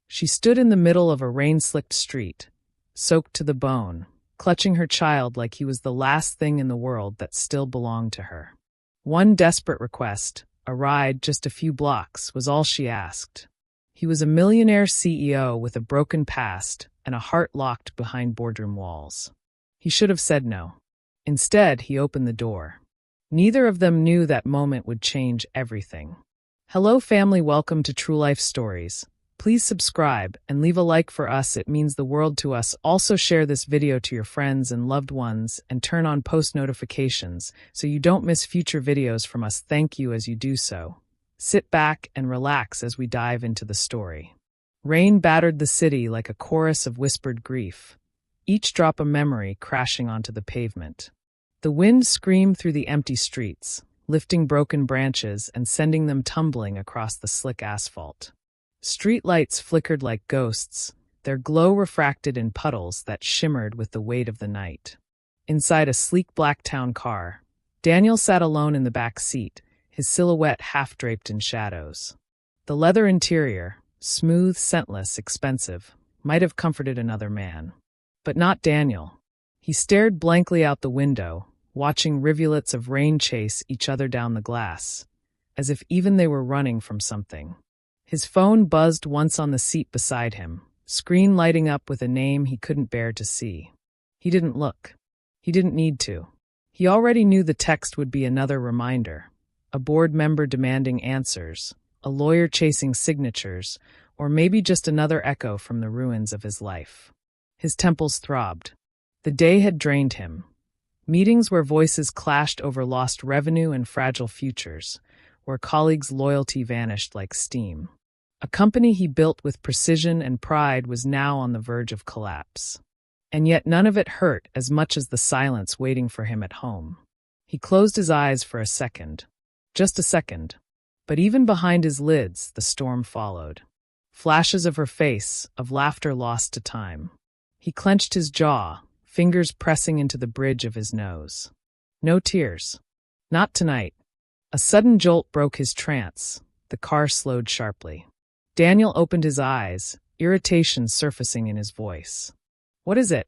She stood in the middle of a rain-slicked street, soaked to the bone, clutching her child like he was the last thing in the world that still belonged to her. One desperate request, a ride just a few blocks, was all she asked. He was a millionaire CEO with a broken past and a heart locked behind boardroom walls. He should have said no. Instead, he opened the door. Neither of them knew that moment would change everything. Hello family, welcome to True Life Stories. Please subscribe and leave a like for us, it means the world to us. Also share this video to your friends and loved ones and turn on post notifications so you don't miss future videos from us. Thank you as you do so. Sit back and relax as we dive into the story. Rain battered the city like a chorus of whispered grief, each drop a memory crashing onto the pavement. The wind screamed through the empty streets, lifting broken branches and sending them tumbling across the slick asphalt. Street lights flickered like ghosts, their glow refracted in puddles that shimmered with the weight of the night. Inside a sleek black town car, Daniel sat alone in the back seat, his silhouette half-draped in shadows. The leather interior, smooth, scentless, expensive, might have comforted another man. But not Daniel. He stared blankly out the window, watching rivulets of rain chase each other down the glass, as if even they were running from something. His phone buzzed once on the seat beside him, screen lighting up with a name he couldn't bear to see. He didn't look. He didn't need to. He already knew the text would be another reminder. A board member demanding answers, a lawyer chasing signatures, or maybe just another echo from the ruins of his life. His temples throbbed. The day had drained him. Meetings where voices clashed over lost revenue and fragile futures, where colleagues' loyalty vanished like steam. A company he built with precision and pride was now on the verge of collapse. And yet none of it hurt as much as the silence waiting for him at home. He closed his eyes for a second. Just a second. But even behind his lids, the storm followed. Flashes of her face, of laughter lost to time. He clenched his jaw, fingers pressing into the bridge of his nose. No tears. Not tonight. A sudden jolt broke his trance. The car slowed sharply. Daniel opened his eyes, irritation surfacing in his voice. What is it?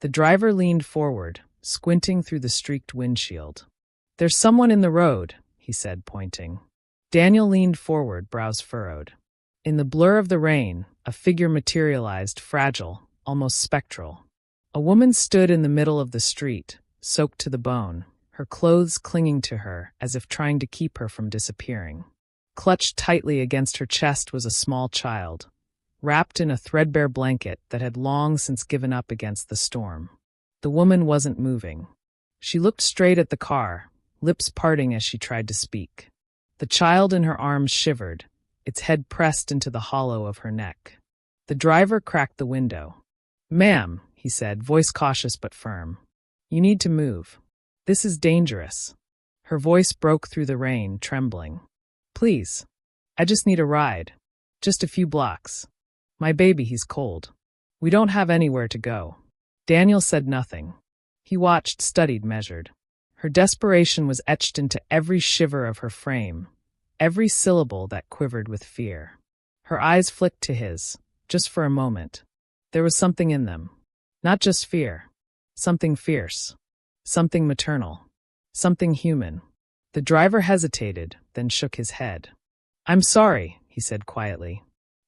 The driver leaned forward, squinting through the streaked windshield. There's someone in the road, he said, pointing. Daniel leaned forward, brows furrowed. In the blur of the rain, a figure materialized, fragile, almost spectral. A woman stood in the middle of the street, soaked to the bone, her clothes clinging to her as if trying to keep her from disappearing. Clutched tightly against her chest was a small child, wrapped in a threadbare blanket that had long since given up against the storm. The woman wasn't moving. She looked straight at the car, lips parting as she tried to speak. The child in her arms shivered, its head pressed into the hollow of her neck. The driver cracked the window. "Ma'am," he said, voice cautious but firm. "You need to move. This is dangerous." Her voice broke through the rain, trembling. "Please. I just need a ride. Just a few blocks. My baby, he's cold. We don't have anywhere to go." Daniel said nothing. He watched, studied, measured. Her desperation was etched into every shiver of her frame, every syllable that quivered with fear. Her eyes flicked to his, just for a moment. There was something in them. Not just fear. Something fierce. Something maternal. Something human. The driver hesitated, then shook his head. "I'm sorry," he said quietly.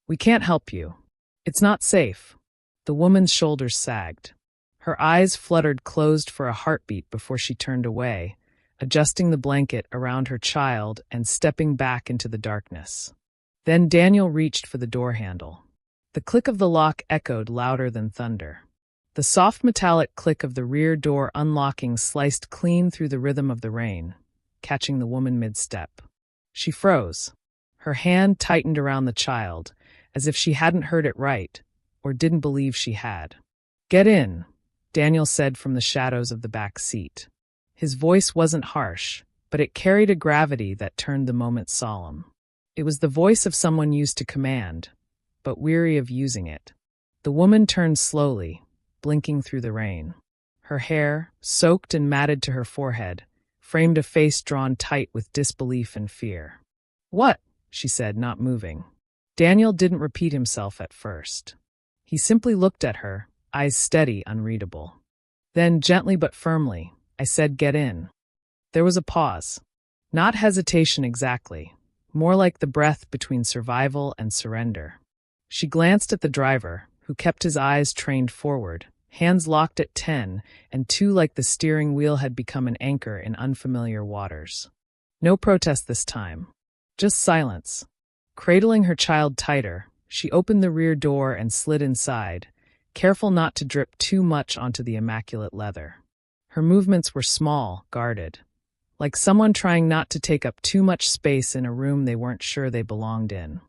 "We can't help you. It's not safe." The woman's shoulders sagged. Her eyes fluttered closed for a heartbeat before she turned away, adjusting the blanket around her child and stepping back into the darkness. Then Daniel reached for the door handle. The click of the lock echoed louder than thunder. The soft metallic click of the rear door unlocking sliced clean through the rhythm of the rain, catching the woman mid-step. She froze. Her hand tightened around the child, as if she hadn't heard it right, or didn't believe she had. "Get in," Daniel said from the shadows of the back seat. His voice wasn't harsh, but it carried a gravity that turned the moment solemn. It was the voice of someone used to command, but weary of using it. The woman turned slowly, blinking through the rain. Her hair, soaked and matted to her forehead, framed a face drawn tight with disbelief and fear. "What?" she said, not moving. Daniel didn't repeat himself at first. He simply looked at her, eyes steady, unreadable. Then, gently but firmly, I said, "Get in." There was a pause. Not hesitation exactly, more like the breath between survival and surrender. She glanced at the driver, who kept his eyes trained forward, hands locked at 10, and two like the steering wheel had become an anchor in unfamiliar waters. No protest this time. Just silence. Cradling her child tighter, she opened the rear door and slid inside, careful not to drip too much onto the immaculate leather. Her movements were small, guarded, like someone trying not to take up too much space in a room they weren't sure they belonged in.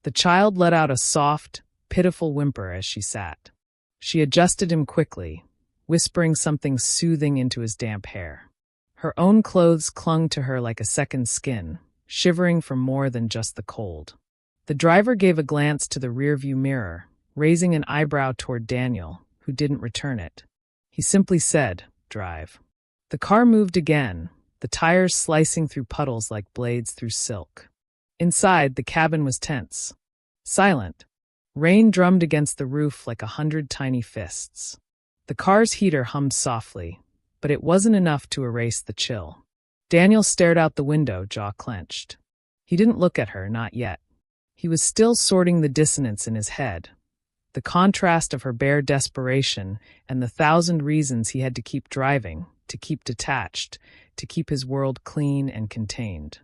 The child let out a soft, pitiful whimper as she sat. She adjusted him quickly, whispering something soothing into his damp hair. Her own clothes clung to her like a second skin, shivering from more than just the cold. The driver gave a glance to the rearview mirror, raising an eyebrow toward Daniel, who didn't return it. He simply said, "Drive." The car moved again, the tires slicing through puddles like blades through silk. Inside, the cabin was tense. Silent. Rain drummed against the roof like 100 tiny fists. The car's heater hummed softly, but it wasn't enough to erase the chill. Daniel stared out the window, jaw clenched. He didn't look at her, not yet. He was still sorting the dissonance in his head. The contrast of her bare desperation and the 1,000 reasons he had to keep driving, to keep detached, to keep his world clean and contained.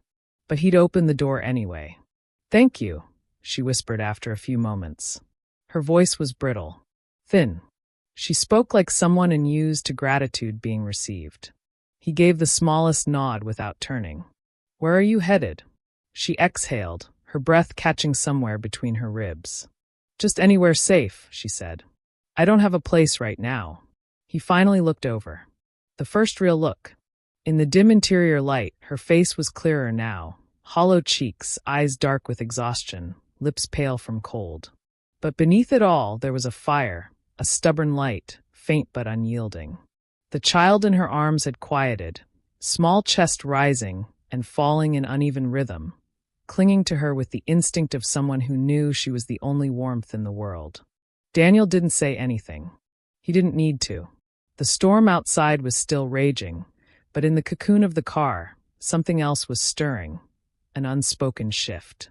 But he'd open the door anyway. "Thank you," she whispered after a few moments. Her voice was brittle, thin. She spoke like someone unused to gratitude being received. He gave the smallest nod without turning. "Where are you headed?" She exhaled, her breath catching somewhere between her ribs. "Just anywhere safe," she said. "I don't have a place right now." He finally looked over. The first real look. In the dim interior light, her face was clearer now. Hollow cheeks, eyes dark with exhaustion, lips pale from cold. But beneath it all, there was a fire, a stubborn light, faint but unyielding. The child in her arms had quieted, small chest rising and falling in uneven rhythm, clinging to her with the instinct of someone who knew she was the only warmth in the world. Daniel didn't say anything. He didn't need to. The storm outside was still raging, but in the cocoon of the car, something else was stirring, an unspoken shift.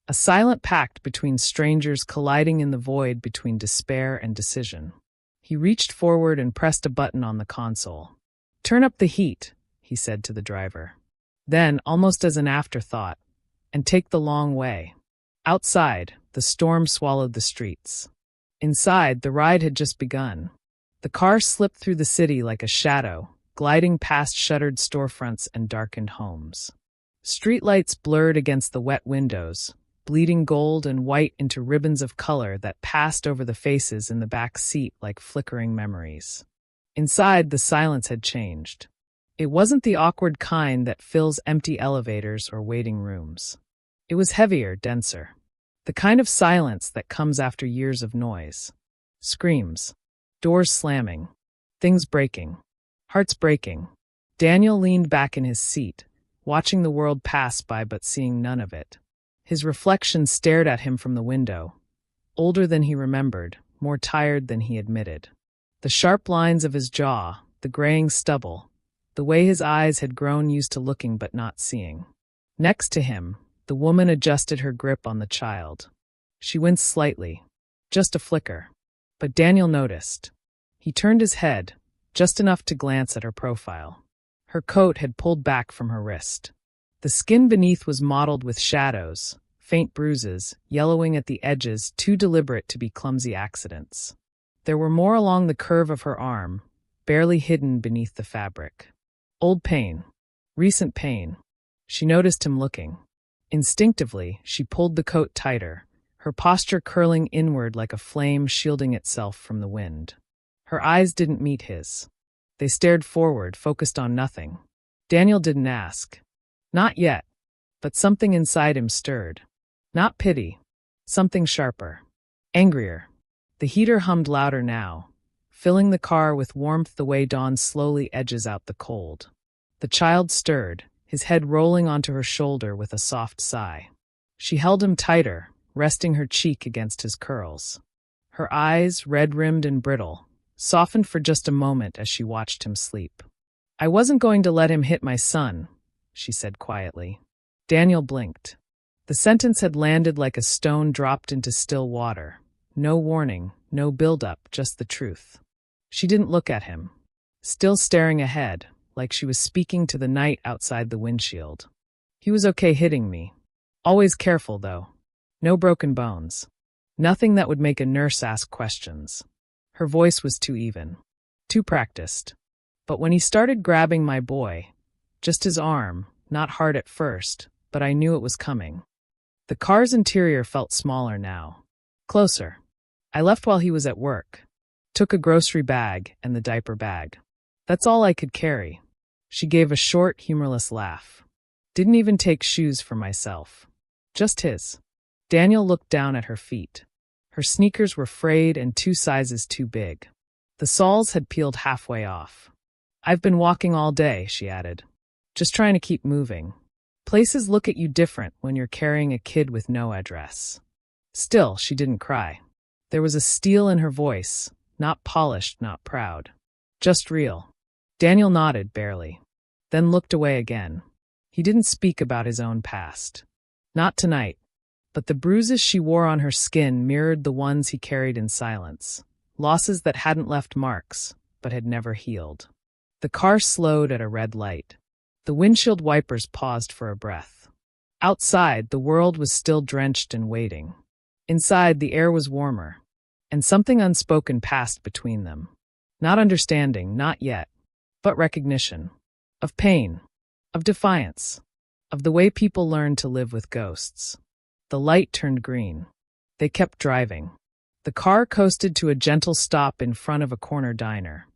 A silent pact between strangers colliding in the void between despair and decision. He reached forward and pressed a button on the console. "Turn up the heat," he said to the driver. Then, almost as an afterthought, "and take the long way." Outside, the storm swallowed the streets. Inside, the ride had just begun. The car slipped through the city like a shadow, gliding past shuttered storefronts and darkened homes. Streetlights blurred against the wet windows, bleeding gold and white into ribbons of color that passed over the faces in the back seat like flickering memories. Inside, the silence had changed. It wasn't the awkward kind that fills empty elevators or waiting rooms. It was heavier, denser. The kind of silence that comes after years of noise. Screams. Doors slamming. Things breaking. Hearts breaking. Daniel leaned back in his seat, watching the world pass by but seeing none of it. His reflection stared at him from the window, older than he remembered, more tired than he admitted. The sharp lines of his jaw, the graying stubble, the way his eyes had grown used to looking but not seeing. Next to him, the woman adjusted her grip on the child. She winced slightly, just a flicker. But Daniel noticed. He turned his head, just enough to glance at her profile. Her coat had pulled back from her wrist. The skin beneath was mottled with shadows, faint bruises, yellowing at the edges, too deliberate to be clumsy accidents. There were more along the curve of her arm, barely hidden beneath the fabric. Old pain. Recent pain. She noticed him looking. Instinctively, she pulled the coat tighter, her posture curling inward like a flame shielding itself from the wind. Her eyes didn't meet his. They stared forward, focused on nothing. Daniel didn't ask. Not yet. But something inside him stirred. Not pity. Something sharper. Angrier. The heater hummed louder now, filling the car with warmth the way dawn slowly edges out the cold. The child stirred, his head rolling onto her shoulder with a soft sigh. She held him tighter, resting her cheek against his curls. Her eyes, red-rimmed and brittle, softened for just a moment as she watched him sleep. "I wasn't going to let him hit my son," she said quietly. Daniel blinked. The sentence had landed like a stone dropped into still water. No warning, no build-up, just the truth. She didn't look at him, still staring ahead, like she was speaking to the night outside the windshield. "He was okay hitting me. Always careful, though. No broken bones. Nothing that would make a nurse ask questions." Her voice was too even, too practiced. "But when he started grabbing my boy, just his arm, not hard at first, but I knew it was coming." The car's interior felt smaller now. Closer. "I left while he was at work. Took a grocery bag and the diaper bag. That's all I could carry." She gave a short, humorless laugh. "Didn't even take shoes for myself. Just his." Daniel looked down at her feet. Her sneakers were frayed and 2 sizes too big. The soles had peeled halfway off. "I've been walking all day," she added. "Just trying to keep moving. Places look at you different when you're carrying a kid with no address." Still, she didn't cry. There was a steel in her voice, not polished, not proud. Just real. Daniel nodded, barely. Then looked away again. He didn't speak about his own past. Not tonight. But the bruises she wore on her skin mirrored the ones he carried in silence. Losses that hadn't left marks, but had never healed. The car slowed at a red light. The windshield wipers paused for a breath. Outside, the world was still drenched and waiting. Inside, the air was warmer. And something unspoken passed between them. Not understanding, not yet, but recognition. Of pain. Of defiance. Of the way people learn to live with ghosts. The light turned green. They kept driving. The car coasted to a gentle stop in front of a corner diner.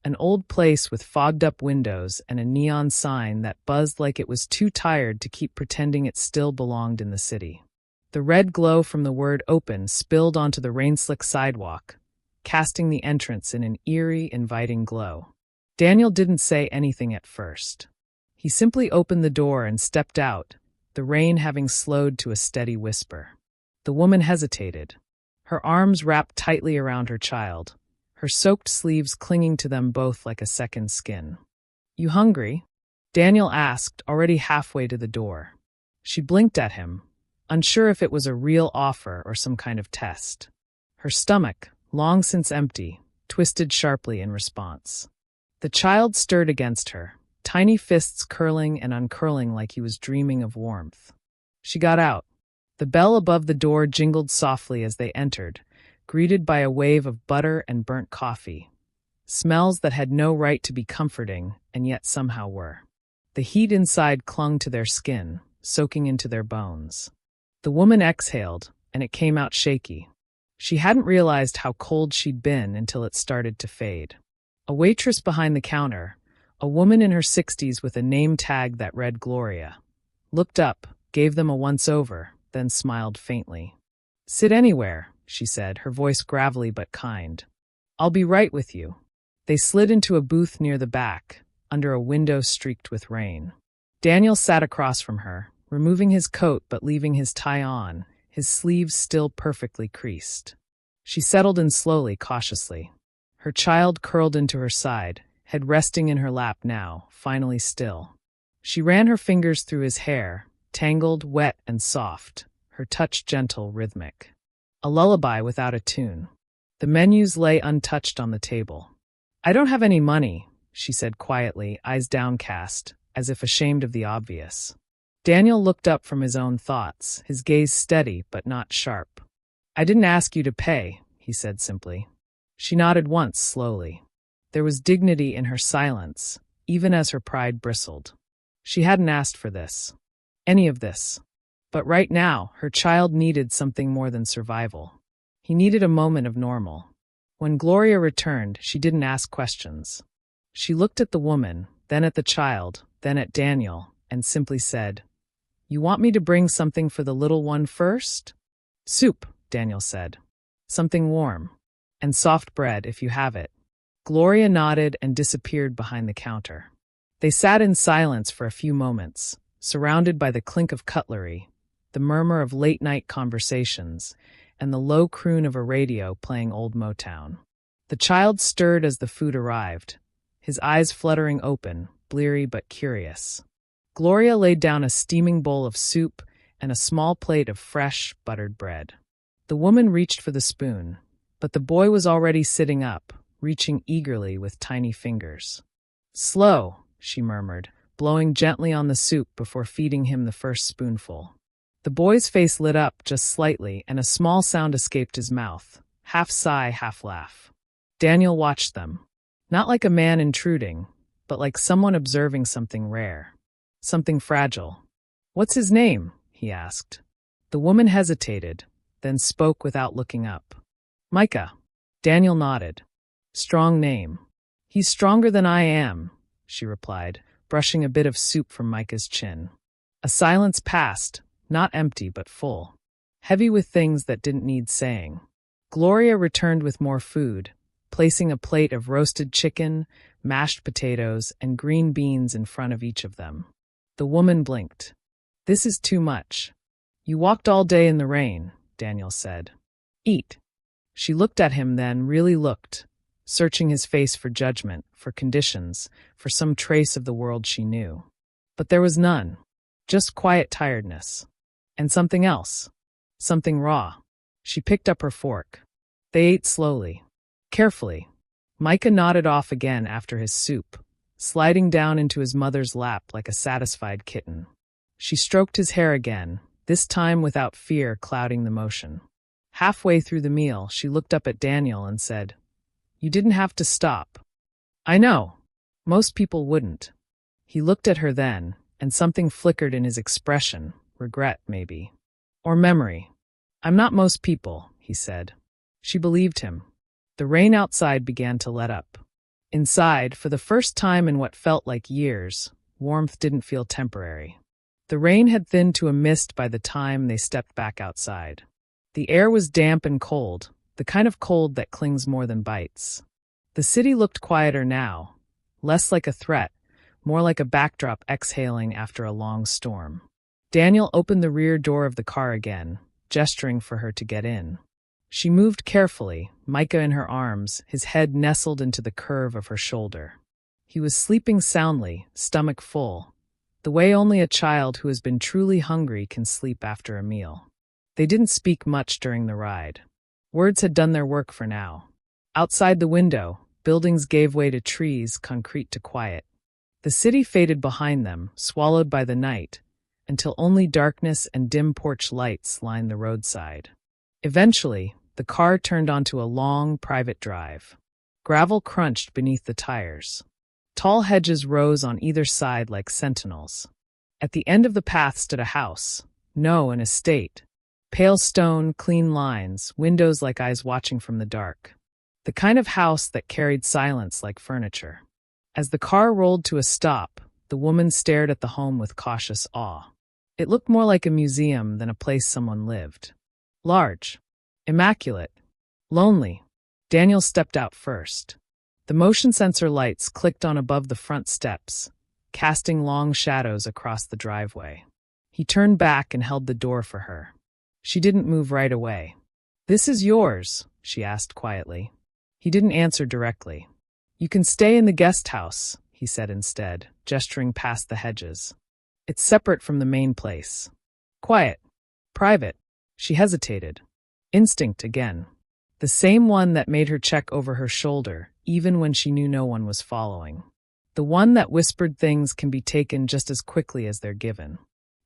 An old place with fogged-up windows and a neon sign that buzzed like it was too tired to keep pretending it still belonged in the city. The red glow from the word "open" spilled onto the rain-slick sidewalk, casting the entrance in an eerie, inviting glow. Daniel didn't say anything at first. He simply opened the door and stepped out, the rain having slowed to a steady whisper. The woman hesitated, her arms wrapped tightly around her child, her soaked sleeves clinging to them both like a second skin. "You hungry?" Daniel asked, already halfway to the door. She blinked at him, unsure if it was a real offer or some kind of test. Her stomach, long since empty, twisted sharply in response. The child stirred against her, tiny fists curling and uncurling like he was dreaming of warmth. She got out. The bell above the door jingled softly as they entered, greeted by a wave of butter and burnt coffee. Smells that had no right to be comforting, and yet somehow were. The heat inside clung to their skin, soaking into their bones. The woman exhaled, and it came out shaky. She hadn't realized how cold she'd been until it started to fade. A waitress behind the counter, a woman in her 60s with a name tag that read Gloria, looked up, gave them a once-over, then smiled faintly. "Sit anywhere," she said, her voice gravelly but kind. "I'll be right with you." They slid into a booth near the back, under a window streaked with rain. Daniel sat across from her, removing his coat but leaving his tie on, his sleeves still perfectly creased. She settled in slowly, cautiously. Her child curled into her side, head resting in her lap now, finally still. She ran her fingers through his hair, tangled, wet, and soft, her touch gentle, rhythmic. A lullaby without a tune. The menus lay untouched on the table. "I don't have any money," she said quietly, eyes downcast, as if ashamed of the obvious. Daniel looked up from his own thoughts, his gaze steady but not sharp. "I didn't ask you to pay," he said simply. She nodded once, slowly. There was dignity in her silence, even as her pride bristled. She hadn't asked for this. Any of this. But right now, her child needed something more than survival. He needed a moment of normal. When Gloria returned, she didn't ask questions. She looked at the woman, then at the child, then at Daniel, and simply said, "You want me to bring something for the little one first?" "Soup," Daniel said. "Something warm. And soft bread, if you have it." Gloria nodded and disappeared behind the counter. They sat in silence for a few moments, surrounded by the clink of cutlery, the murmur of late-night conversations, and the low croon of a radio playing old Motown. The child stirred as the food arrived, his eyes fluttering open, bleary but curious. Gloria laid down a steaming bowl of soup and a small plate of fresh, buttered bread. The woman reached for the spoon, but the boy was already sitting up, reaching eagerly with tiny fingers. "Slow," she murmured, blowing gently on the soup before feeding him the first spoonful. The boy's face lit up just slightly, and a small sound escaped his mouth, half sigh, half laugh. Daniel watched them, not like a man intruding, but like someone observing something rare, something fragile. "What's his name?" he asked. The woman hesitated, then spoke without looking up. "Micah." Daniel nodded. "Strong name." "He's stronger than I am," she replied, brushing a bit of soup from Micah's chin. A silence passed, not empty but full, heavy with things that didn't need saying. Gloria returned with more food, placing a plate of roasted chicken, mashed potatoes, and green beans in front of each of them. The woman blinked. "This is too much." "You walked all day in the rain," Daniel said. "Eat." She looked at him then, really looked, searching his face for judgment, for conditions, for some trace of the world she knew. But there was none, just quiet tiredness. And something else, something raw. She picked up her fork. They ate slowly, carefully. Micah nodded off again after his soup, sliding down into his mother's lap like a satisfied kitten. She stroked his hair again, this time without fear clouding the motion. Halfway through the meal, she looked up at Daniel and said, "You didn't have to stop." "I know. Most people wouldn't." He looked at her then, and something flickered in his expression, regret maybe. Or memory. "I'm not most people," he said. She believed him. The rain outside began to let up. Inside, for the first time in what felt like years, warmth didn't feel temporary. The rain had thinned to a mist by the time they stepped back outside. The air was damp and cold, the kind of cold that clings more than bites. The city looked quieter now, less like a threat, more like a backdrop exhaling after a long storm. Daniel opened the rear door of the car again, gesturing for her to get in. She moved carefully, Micah in her arms, his head nestled into the curve of her shoulder. He was sleeping soundly, stomach full, the way only a child who has been truly hungry can sleep after a meal. They didn't speak much during the ride. Words had done their work for now. Outside the window, buildings gave way to trees, concrete to quiet. The city faded behind them, swallowed by the night, until only darkness and dim porch lights lined the roadside. Eventually, the car turned onto a long, private drive. Gravel crunched beneath the tires. Tall hedges rose on either side like sentinels. At the end of the path stood a house. No, an estate. Pale stone, clean lines, windows like eyes watching from the dark. The kind of house that carried silence like furniture. As the car rolled to a stop, the woman stared at the home with cautious awe. It looked more like a museum than a place someone lived. Large. Immaculate. Lonely. Daniel stepped out first. The motion sensor lights clicked on above the front steps, casting long shadows across the driveway. He turned back and held the door for her. She didn't move right away. "This is yours," she asked quietly. He didn't answer directly. "You can stay in the guest house," he said instead, gesturing past the hedges. "It's separate from the main place. Quiet. Private." She hesitated. Instinct again. The same one that made her check over her shoulder, even when she knew no one was following. The one that whispered things can be taken just as quickly as they're given.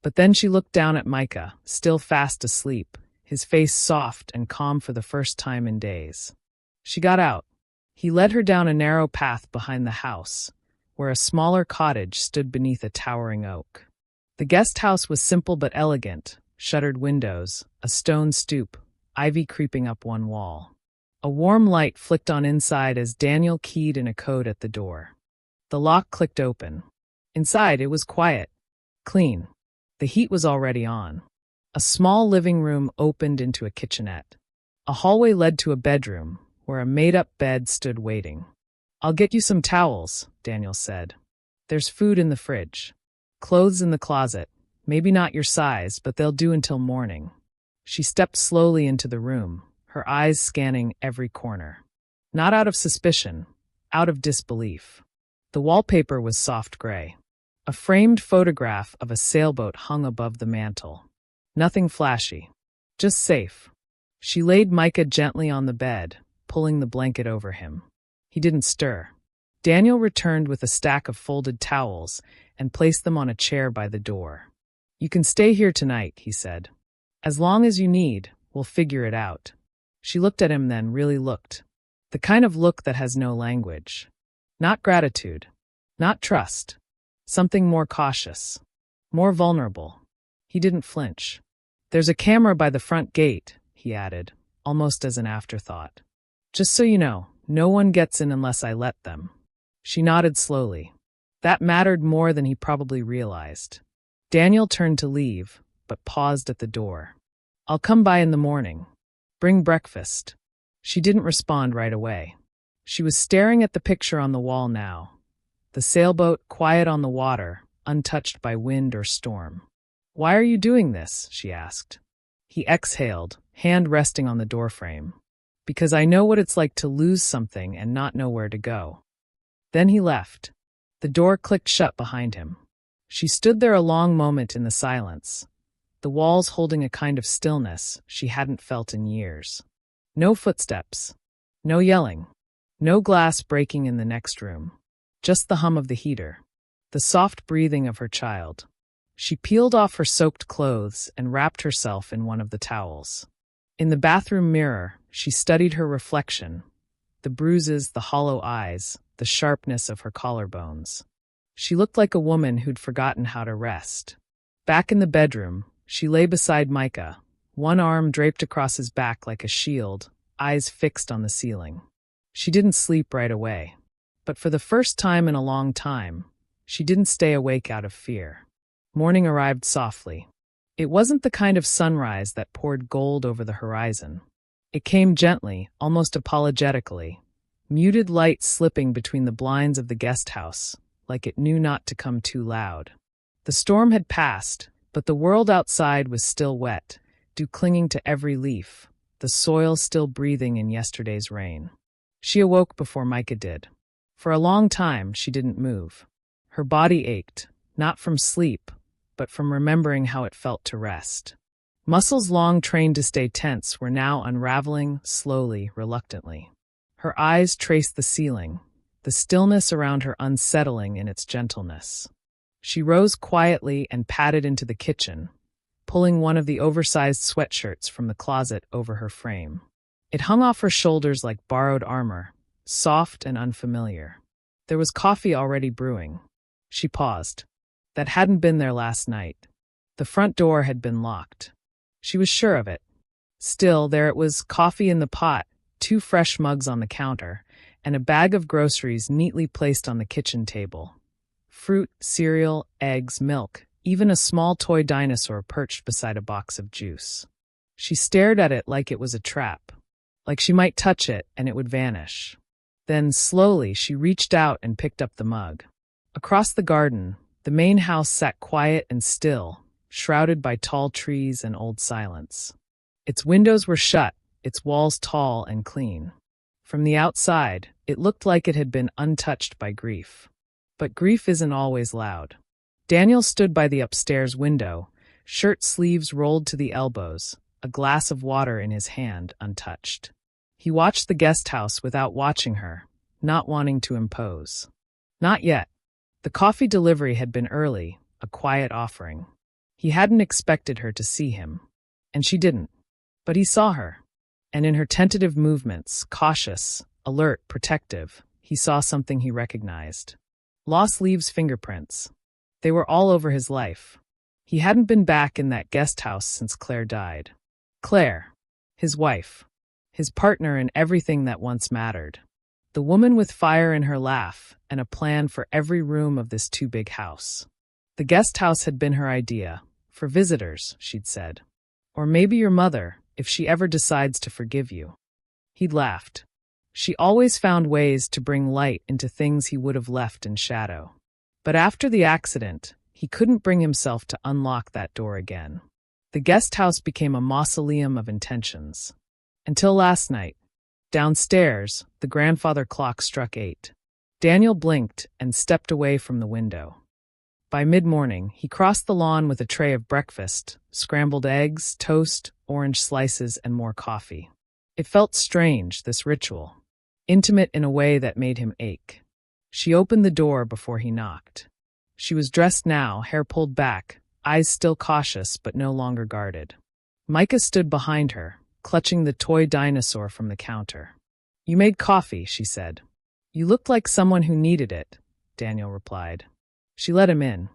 But then she looked down at Micah, still fast asleep, his face soft and calm for the first time in days. She got out. He led her down a narrow path behind the house, where a smaller cottage stood beneath a towering oak. The guest house was simple but elegant, shuttered windows, a stone stoop, ivy creeping up one wall. A warm light flicked on inside as Daniel keyed in a code at the door. The lock clicked open. Inside, it was quiet, clean. The heat was already on. A small living room opened into a kitchenette. A hallway led to a bedroom, where a made-up bed stood waiting. "I'll get you some towels," Daniel said. "There's food in the fridge. Clothes in the closet. Maybe not your size, but they'll do until morning. She stepped slowly into the room, her eyes scanning every corner. Not out of suspicion, out of disbelief. The wallpaper was soft gray. A framed photograph of a sailboat hung above the mantel. Nothing flashy. Just safe. She laid Micah gently on the bed, pulling the blanket over him. He didn't stir. Daniel returned with a stack of folded towels and placed them on a chair by the door. "You can stay here tonight," he said. "As long as you need, we'll figure it out." She looked at him then, really looked. The kind of look that has no language. Not gratitude. Not trust. Something more cautious. More vulnerable. He didn't flinch. "There's a camera by the front gate," he added, almost as an afterthought. "Just so you know, no one gets in unless I let them." She nodded slowly. That mattered more than he probably realized. Daniel turned to leave, but paused at the door. "I'll come by in the morning. Bring breakfast." She didn't respond right away. She was staring at the picture on the wall now. The sailboat quiet on the water, untouched by wind or storm. "Why are you doing this?" she asked. He exhaled, hand resting on the doorframe. "Because I know what it's like to lose something and not know where to go." Then he left. The door clicked shut behind him. She stood there a long moment in the silence, the walls holding a kind of stillness she hadn't felt in years. No footsteps. No yelling. No glass breaking in the next room. Just the hum of the heater. The soft breathing of her child. She peeled off her soaked clothes and wrapped herself in one of the towels. In the bathroom mirror, she studied her reflection. The bruises, the hollow eyes, the sharpness of her collarbones. She looked like a woman who'd forgotten how to rest. Back in the bedroom, she lay beside Micah, one arm draped across his back like a shield, eyes fixed on the ceiling. She didn't sleep right away. But for the first time in a long time, she didn't stay awake out of fear. Morning arrived softly. It wasn't the kind of sunrise that poured gold over the horizon. It came gently, almost apologetically, muted light slipping between the blinds of the guest house, like it knew not to come too loud. The storm had passed, but the world outside was still wet, dew clinging to every leaf, the soil still breathing in yesterday's rain. She awoke before Micah did. For a long time, she didn't move. Her body ached, not from sleep, but from remembering how it felt to rest. Muscles long trained to stay tense were now unraveling, slowly, reluctantly. Her eyes traced the ceiling, the stillness around her unsettling in its gentleness. She rose quietly and padded into the kitchen, pulling one of the oversized sweatshirts from the closet over her frame. It hung off her shoulders like borrowed armor, soft and unfamiliar. There was coffee already brewing. She paused. That hadn't been there last night. The front door had been locked. She was sure of it. Still, there it was, coffee in the pot, 2 fresh mugs on the counter, and a bag of groceries neatly placed on the kitchen table. Fruit, cereal, eggs, milk, even a small toy dinosaur perched beside a box of juice. She stared at it like it was a trap, like she might touch it and it would vanish. Then, slowly, she reached out and picked up the mug. Across the garden, the main house sat quiet and still, shrouded by tall trees and old silence. Its windows were shut, its walls tall and clean. From the outside, it looked like it had been untouched by grief. But grief isn't always loud. Daniel stood by the upstairs window, shirt sleeves rolled to the elbows, a glass of water in his hand, untouched. He watched the guest house without watching her, not wanting to impose. Not yet. The coffee delivery had been early, a quiet offering. He hadn't expected her to see him. And she didn't. But he saw her. And in her tentative movements, cautious, alert, protective, he saw something he recognized. Lost Leaves' fingerprints. They were all over his life. He hadn't been back in that guest house since Claire died. Claire. His wife. His partner in everything that once mattered. The woman with fire in her laugh and a plan for every room of this too-big house. The guest house had been her idea. For visitors, she'd said. Or maybe your mother, if she ever decides to forgive you. He'd laughed. She always found ways to bring light into things he would have left in shadow. But after the accident, He couldn't bring himself to unlock that door again. The guest house became a mausoleum of intentions. Until last night. Downstairs, the grandfather clock struck 8. Daniel blinked and stepped away from the window. By mid-morning, he crossed the lawn with a tray of breakfast, scrambled eggs, toast, orange slices, and more coffee. It felt strange, this ritual. Intimate in a way that made him ache. She opened the door before he knocked. She was dressed now, hair pulled back, eyes still cautious but no longer guarded. Micah stood behind her, clutching the toy dinosaur from the counter. "You made coffee," she said. "You looked like someone who needed it," Daniel replied. She let him in.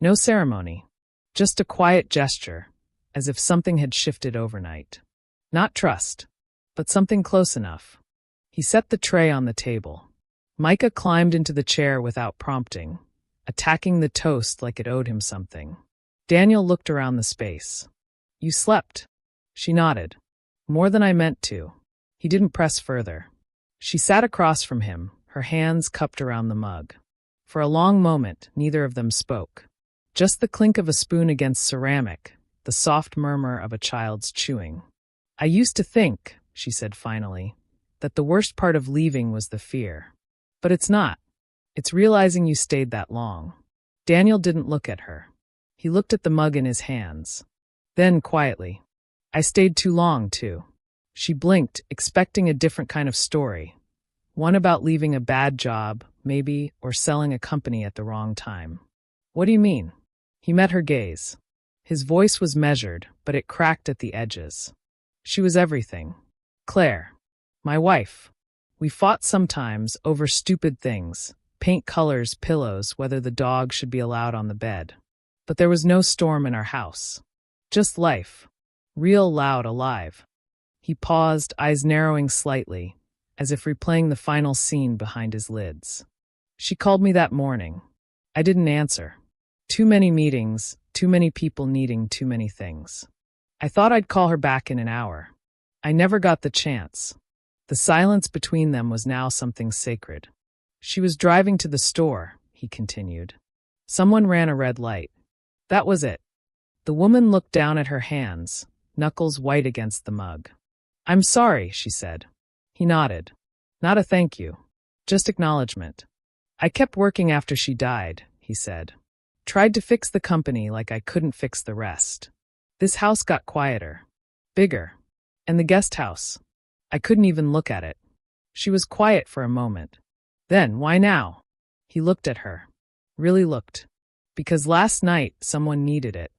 No ceremony. Just a quiet gesture, as if something had shifted overnight. Not trust, but something close enough. He set the tray on the table. Micah climbed into the chair without prompting, attacking the toast like it owed him something. Daniel looked around the space. "You slept." She nodded. "More than I meant to." He didn't press further. She sat across from him, her hands cupped around the mug. For a long moment, neither of them spoke. Just the clink of a spoon against ceramic, the soft murmur of a child's chewing. "I used to think," she said finally, "that the worst part of leaving was the fear. But it's not. It's realizing you stayed that long." Daniel didn't look at her. He looked at the mug in his hands. Then, quietly, "I stayed too long, too." She blinked, expecting a different kind of story. One about leaving a bad job, maybe, or selling a company at the wrong time. "What do you mean?" He met her gaze. His voice was measured, but it cracked at the edges. "She was everything. Claire. My wife. We fought sometimes over stupid things, paint colors, pillows, whether the dog should be allowed on the bed. But there was no storm in our house. Just life. Real loud, alive." He paused, eyes narrowing slightly, as if replaying the final scene behind his lids. "She called me that morning. I didn't answer. Too many meetings, too many people needing too many things. I thought I'd call her back in an hour. I never got the chance." The silence between them was now something sacred. "She was driving to the store," he continued. "Someone ran a red light. That was it." The woman looked down at her hands, knuckles white against the mug. "I'm sorry," she said. He nodded. "Not a thank you. Just acknowledgement. I kept working after she died," he said. "Tried to fix the company like I couldn't fix the rest. This house got quieter. Bigger. And the guest house. I couldn't even look at it." She was quiet for a moment. Then, "Why now?" He looked at her. Really looked. "Because last night someone needed it."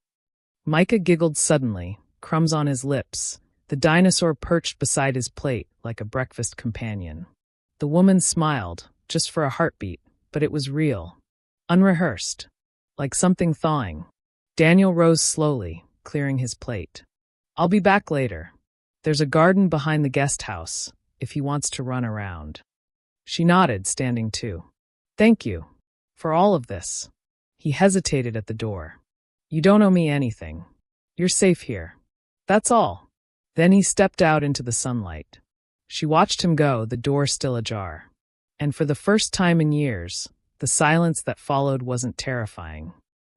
Micah giggled suddenly, crumbs on his lips, the dinosaur perched beside his plate like a breakfast companion. The woman smiled, just for a heartbeat, but it was real. Unrehearsed. Like something thawing. Daniel rose slowly, clearing his plate. "I'll be back later. There's a garden behind the guest house, if he wants to run around." She nodded, standing too. "Thank you. For all of this." He hesitated at the door. "You don't owe me anything. You're safe here. That's all." Then he stepped out into the sunlight. She watched him go, the door still ajar. And for the first time in years, the silence that followed wasn't terrifying.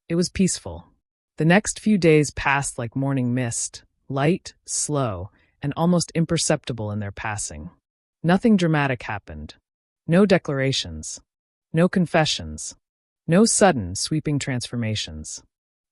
It was peaceful. The next few days passed like morning mist, light, slow, and almost imperceptible in their passing. Nothing dramatic happened. No declarations. No confessions. No sudden, sweeping transformations.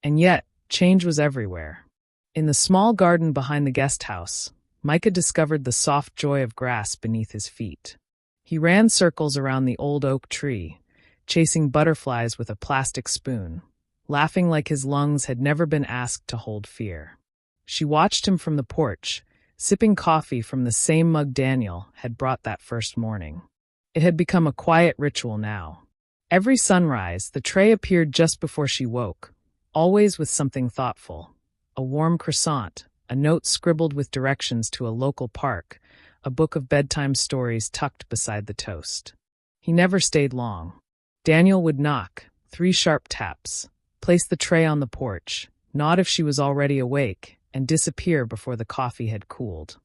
And yet, change was everywhere. In the small garden behind the guest house, Micah discovered the soft joy of grass beneath his feet. He ran circles around the old oak tree, chasing butterflies with a plastic spoon, laughing like his lungs had never been asked to hold fear. She watched him from the porch, sipping coffee from the same mug Daniel had brought that first morning. It had become a quiet ritual now. Every sunrise, the tray appeared just before she woke, always with something thoughtful. A warm croissant, a note scribbled with directions to a local park, a book of bedtime stories tucked beside the toast. He never stayed long. Daniel would knock, 3 sharp taps, place the tray on the porch, nod if she was already awake, and disappear before the coffee had cooled.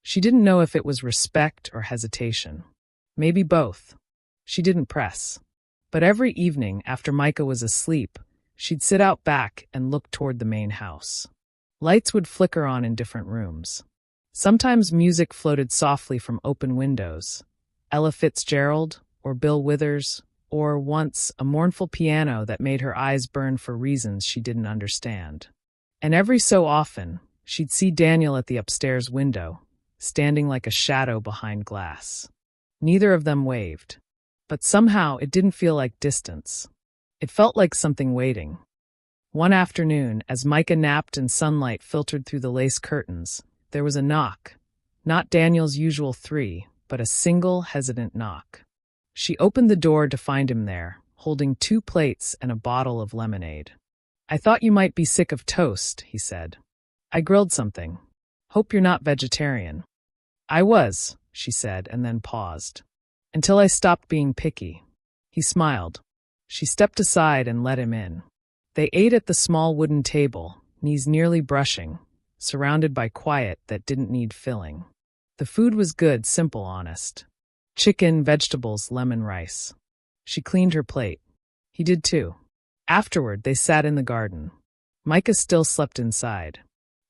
She didn't know if it was respect or hesitation. Maybe both. She didn't press. But every evening after Micah was asleep, She'd sit out back and look toward the main house. Lights would flicker on in different rooms. Sometimes music floated softly from open windows. Ella Fitzgerald, or Bill Withers, or once a mournful piano that made her eyes burn for reasons she didn't understand. And every so often, she'd see Daniel at the upstairs window, standing like a shadow behind glass. Neither of them waved. But somehow it didn't feel like distance. It felt like something waiting. One afternoon, as Micah napped and sunlight filtered through the lace curtains, there was a knock. Not Daniel's usual 3, but a single, hesitant knock. She opened the door to find him there, holding 2 plates and a bottle of lemonade. "I thought you might be sick of toast," he said. "I grilled something. Hope you're not vegetarian." "I was," she said, and then paused. "Until I stopped being picky." He smiled. She stepped aside and let him in. They ate at the small wooden table, knees nearly brushing, surrounded by quiet that didn't need filling. The food was good, simple, honest. Chicken, vegetables, lemon rice. She cleaned her plate. He did too. Afterward, they sat in the garden. Micah still slept inside.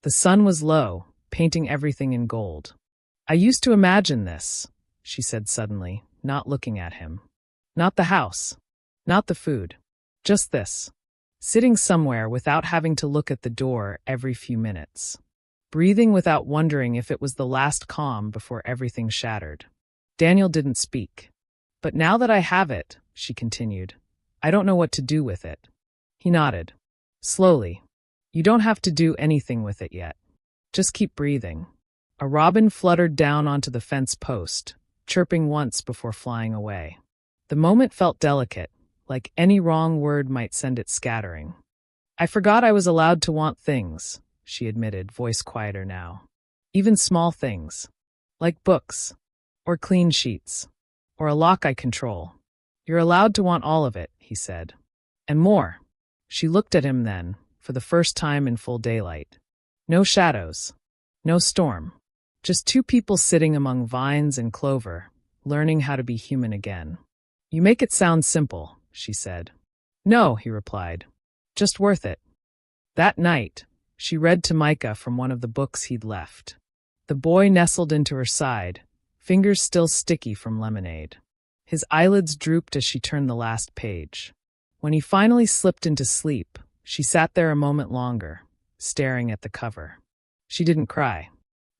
The sun was low, painting everything in gold. "I used to imagine this," she said suddenly, not looking at him. "Not the house. Not the food. Just this. Sitting somewhere without having to look at the door every few minutes. Breathing without wondering if it was the last calm before everything shattered." Daniel didn't speak. "But now that I have it," she continued, "I don't know what to do with it." He nodded. Slowly. "You don't have to do anything with it yet. Just keep breathing." A robin fluttered down onto the fence post, chirping once before flying away. The moment felt delicate, like any wrong word might send it scattering. "I forgot I was allowed to want things," she admitted, voice quieter now. "Even small things. Like books. Or clean sheets. Or a lock I control. You're allowed to want all of it," he said. "And more." She looked at him then, for the first time in full daylight. No shadows. No storm. Just 2 people sitting among vines and clover, learning how to be human again. "You make it sound simple," she said. "No," he replied. "Just worth it." That night, she read to Micah from one of the books he'd left. The boy nestled into her side, fingers still sticky from lemonade. His eyelids drooped as she turned the last page. When he finally slipped into sleep, she sat there a moment longer, staring at the cover. She didn't cry.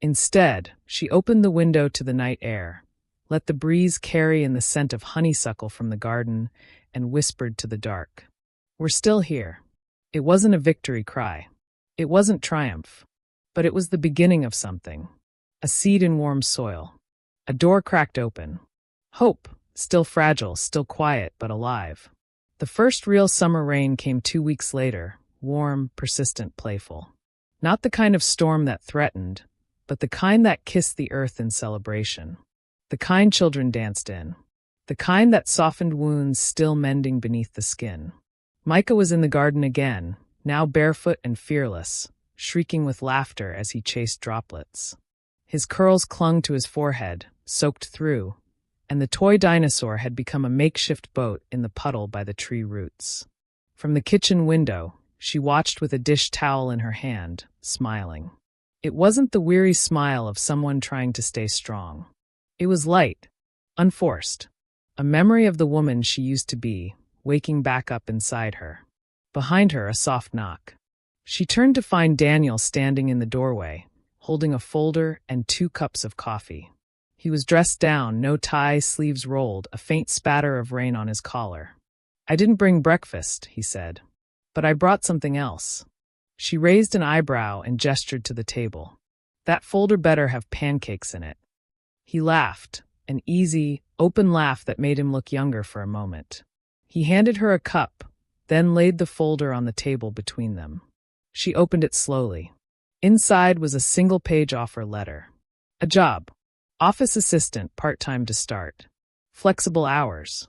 Instead, she opened the window to the night air, let the breeze carry in the scent of honeysuckle from the garden, and whispered to the dark. "We're still here." It wasn't a victory cry. It wasn't triumph. But it was the beginning of something. A seed in warm soil. A door cracked open. Hope, still fragile, still quiet, but alive. The first real summer rain came 2 weeks later, warm, persistent, playful. Not the kind of storm that threatened, but the kind that kissed the earth in celebration. The kind children danced in. The kind that softened wounds still mending beneath the skin. Micah was in the garden again, now barefoot and fearless, shrieking with laughter as he chased droplets. His curls clung to his forehead, soaked through, and the toy dinosaur had become a makeshift boat in the puddle by the tree roots. From the kitchen window, she watched with a dish towel in her hand, smiling. It wasn't the weary smile of someone trying to stay strong. It was light, unforced, a memory of the woman she used to be, waking back up inside her. Behind her, a soft knock. She turned to find Daniel standing in the doorway, holding a folder and 2 cups of coffee. He was dressed down, no tie, sleeves rolled, a faint spatter of rain on his collar. "I didn't bring breakfast," he said, "but I brought something else." She raised an eyebrow and gestured to the table. "That folder better have pancakes in it." He laughed, an easy, open laugh that made him look younger for a moment. He handed her a cup, then laid the folder on the table between them. She opened it slowly. Inside was a single-page offer letter. A job. Office assistant, part-time to start. Flexible hours.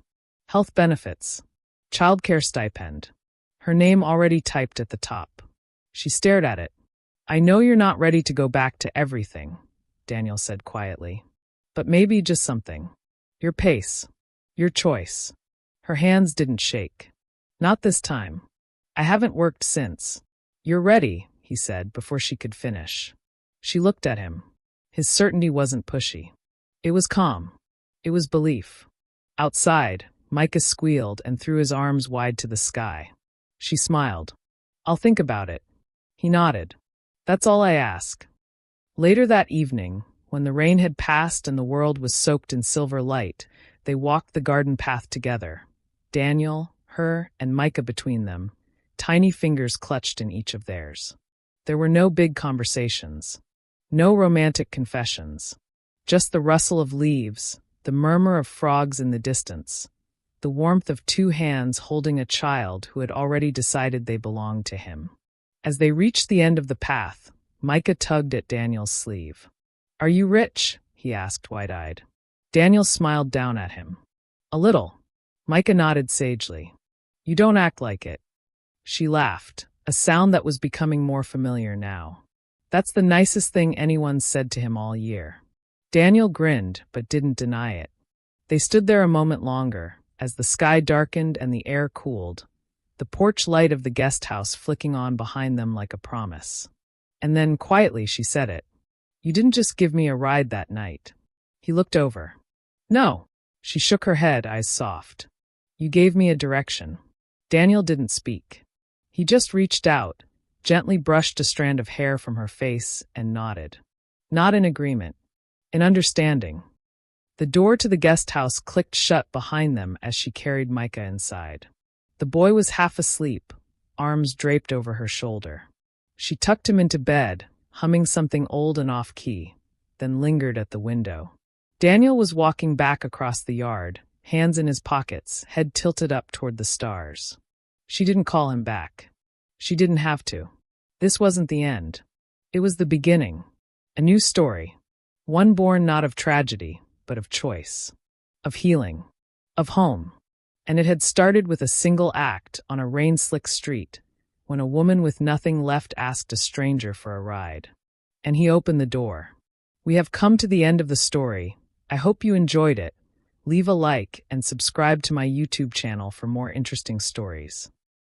Health benefits. Childcare stipend. Her name already typed at the top. She stared at it. "I know you're not ready to go back to everything," Daniel said quietly. "But maybe just something. Your pace. Your choice." Her hands didn't shake. "Not this time. I haven't worked since. You're ready, he said before she could finish. She looked at him. His certainty wasn't pushy. It was calm. It was belief. Outside, Micah squealed and threw his arms wide to the sky. She smiled. I'll think about it. He nodded. That's all I ask. Later that evening, when the rain had passed and the world was soaked in silver light, they walked the garden path together. Daniel, her, and Micah between them, tiny fingers clutched in each of theirs. There were no big conversations. No romantic confessions. Just the rustle of leaves, the murmur of frogs in the distance, the warmth of two hands holding a child who had already decided they belonged to him. As they reached the end of the path, Micah tugged at Daniel's sleeve. Are you rich? He asked wide-eyed. Daniel smiled down at him. A little. Micah nodded sagely. You don't act like it. She laughed, a sound that was becoming more familiar now. That's the nicest thing anyone's said to him all year. Daniel grinned, but didn't deny it. They stood there a moment longer, as the sky darkened and the air cooled, the porch light of the guest house flicking on behind them like a promise. And then, quietly, she said it. You didn't just give me a ride that night. He looked over. No. She shook her head, eyes soft. You gave me a direction. Daniel didn't speak. He just reached out, gently brushed a strand of hair from her face, and nodded. Not in agreement. In understanding. The door to the guest house clicked shut behind them as she carried Micah inside. The boy was half asleep, arms draped over her shoulder. She tucked him into bed, humming something old and off-key, then lingered at the window. Daniel was walking back across the yard, hands in his pockets, head tilted up toward the stars. She didn't call him back. She didn't have to. This wasn't the end. It was the beginning. A new story. One born not of tragedy, but of choice. Of healing. Of home. And it had started with a single act on a rain-slick street, when a woman with nothing left asked a stranger for a ride. And he opened the door. We have come to the end of the story. I hope you enjoyed it. Leave a like and subscribe to my YouTube channel for more interesting stories.